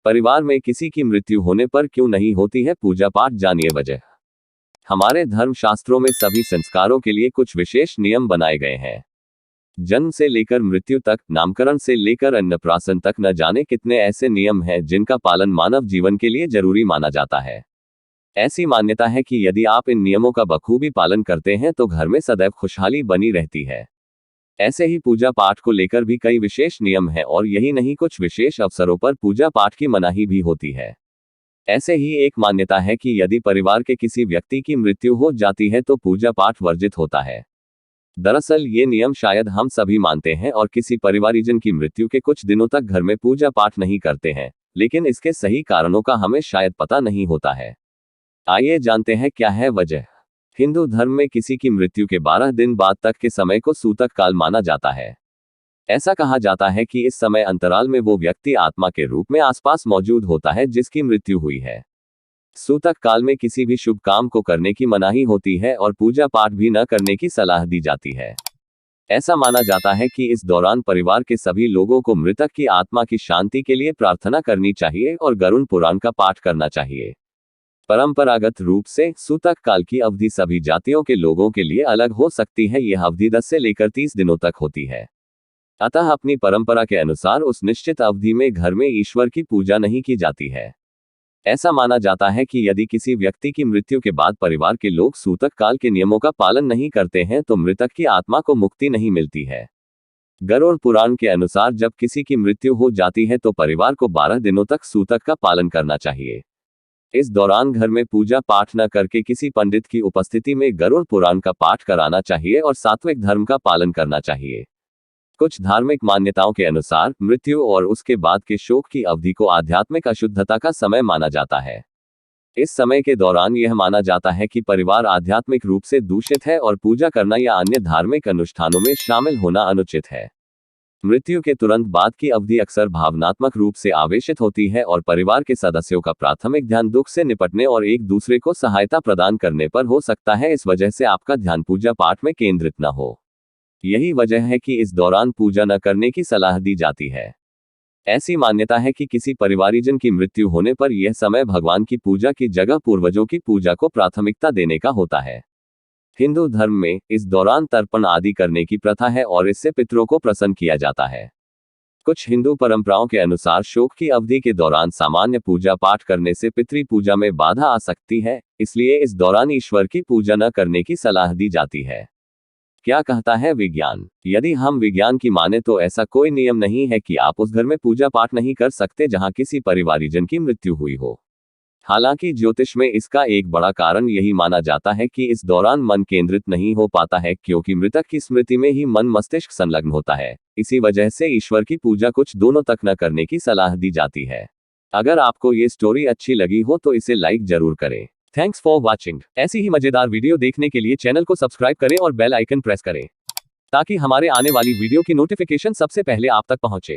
परिवार में किसी की मृत्यु होने पर क्यों नहीं होती है पूजा पाठ, जानिए वजह। हमारे धर्म शास्त्रों में सभी संस्कारों के लिए कुछ विशेष नियम बनाए गए हैं। जन्म से लेकर मृत्यु तक, नामकरण से लेकर अन्नप्राशन तक, न जाने कितने ऐसे नियम हैं जिनका पालन मानव जीवन के लिए जरूरी माना जाता है। ऐसी मान्यता है कि यदि आप इन नियमों का बखूबी पालन करते हैं तो घर में सदैव खुशहाली बनी रहती है। ऐसे ही पूजा पाठ को लेकर भी कई विशेष नियम हैं और यही नहीं, कुछ विशेष अवसरों पर पूजा पाठ की मनाही भी होती है। ऐसे ही एक मान्यता है कि यदि परिवार के किसी व्यक्ति की मृत्यु हो जाती है तो पूजा पाठ वर्जित होता है। दरअसल ये नियम शायद हम सभी मानते हैं और किसी परिवारजन की मृत्यु के कुछ दिनों तक घर में पूजा पाठ नहीं करते हैं, लेकिन इसके सही कारणों का हमें शायद पता नहीं होता है। आइए जानते हैं क्या है वजह। हिंदू धर्म में किसी की मृत्यु के 12 दिन बाद तक के समय को सूतक काल माना जाता है। ऐसा कहा जाता है कि इस समय अंतराल में वो व्यक्ति आत्मा के रूप में आसपास मौजूद होता है जिसकी मृत्यु हुई है। सूतक काल में किसी भी शुभ काम को करने की मनाही होती है और पूजा पाठ भी न करने की सलाह दी जाती है। ऐसा माना जाता है कि इस दौरान परिवार के सभी लोगों को मृतक की आत्मा की शांति के लिए प्रार्थना करनी चाहिए और गरुड़ पुराण का पाठ करना चाहिए। परंपरागत रूप से सूतक काल की अवधि सभी जातियों के लोगों के लिए अलग हो सकती है। यह अवधि 10 से लेकर 30 दिनों तक होती है। अतः अपनी परंपरा के अनुसार उस निश्चित अवधि में घर में ईश्वर की पूजा नहीं की जाती है। ऐसा माना जाता है कि यदि किसी व्यक्ति की मृत्यु के बाद परिवार के लोग सूतक काल के नियमों का पालन नहीं करते हैं तो मृतक की आत्मा को मुक्ति नहीं मिलती है। गरुड़ पुराण के अनुसार जब किसी की मृत्यु हो जाती है तो परिवार को 12 दिनों तक सूतक का पालन करना चाहिए। इस दौरान घर में पूजा पाठ न करके किसी पंडित की उपस्थिति में गरुड़ पुराण का पाठ कराना चाहिए और सात्विक धर्म का पालन करना चाहिए। कुछ धार्मिक मान्यताओं के अनुसार मृत्यु और उसके बाद के शोक की अवधि को आध्यात्मिक अशुद्धता का समय माना जाता है। इस समय के दौरान यह माना जाता है कि परिवार आध्यात्मिक रूप से दूषित है और पूजा करना या अन्य धार्मिक अनुष्ठानों में शामिल होना अनुचित है। मृत्यु के तुरंत बाद की अवधि अक्सर भावनात्मक रूप से आवेशित होती है और परिवार के सदस्यों का प्राथमिक ध्यान दुख से निपटने और एक दूसरे को सहायता प्रदान करने पर हो सकता है। इस वजह से आपका ध्यान पूजा पाठ में केंद्रित न हो। यही वजह है कि इस दौरान पूजा न करने की सलाह दी जाती है। ऐसी मान्यता है कि किसी परिवारजन की मृत्यु होने पर यह समय भगवान की पूजा की जगह पूर्वजों की पूजा को प्राथमिकता देने का होता है। हिंदू धर्म में इस दौरान तर्पण आदि करने की प्रथा है और इससे पितरों को प्रसन्न किया जाता है। कुछ हिंदू परंपराओं के अनुसार शोक की अवधि के दौरान सामान्य पूजा पाठ करने से पितृ पूजा में बाधा आ सकती है, इसलिए इस दौरान ईश्वर की पूजा न करने की सलाह दी जाती है। क्या कहता है विज्ञान? यदि हम विज्ञान की माने तो ऐसा कोई नियम नहीं है कि आप उस घर में पूजा पाठ नहीं कर सकते जहां किसी परिवारजन की मृत्यु हुई हो। हालांकि ज्योतिष में इसका एक बड़ा कारण यही माना जाता है कि इस दौरान मन केंद्रित नहीं हो पाता है, क्योंकि मृतक की स्मृति में ही मन मस्तिष्क संलग्न होता है। इसी वजह से ईश्वर की पूजा कुछ दोनों तक न करने की सलाह दी जाती है। अगर आपको ये स्टोरी अच्छी लगी हो तो इसे लाइक जरूर करें। Thanks for watching. ऐसी ही मजेदार वीडियो देखने के लिए चैनल को सब्सक्राइब करें और बेल आइकन प्रेस करें ताकि हमारे आने वाली वीडियो की नोटिफिकेशन सबसे पहले आप तक पहुंचे।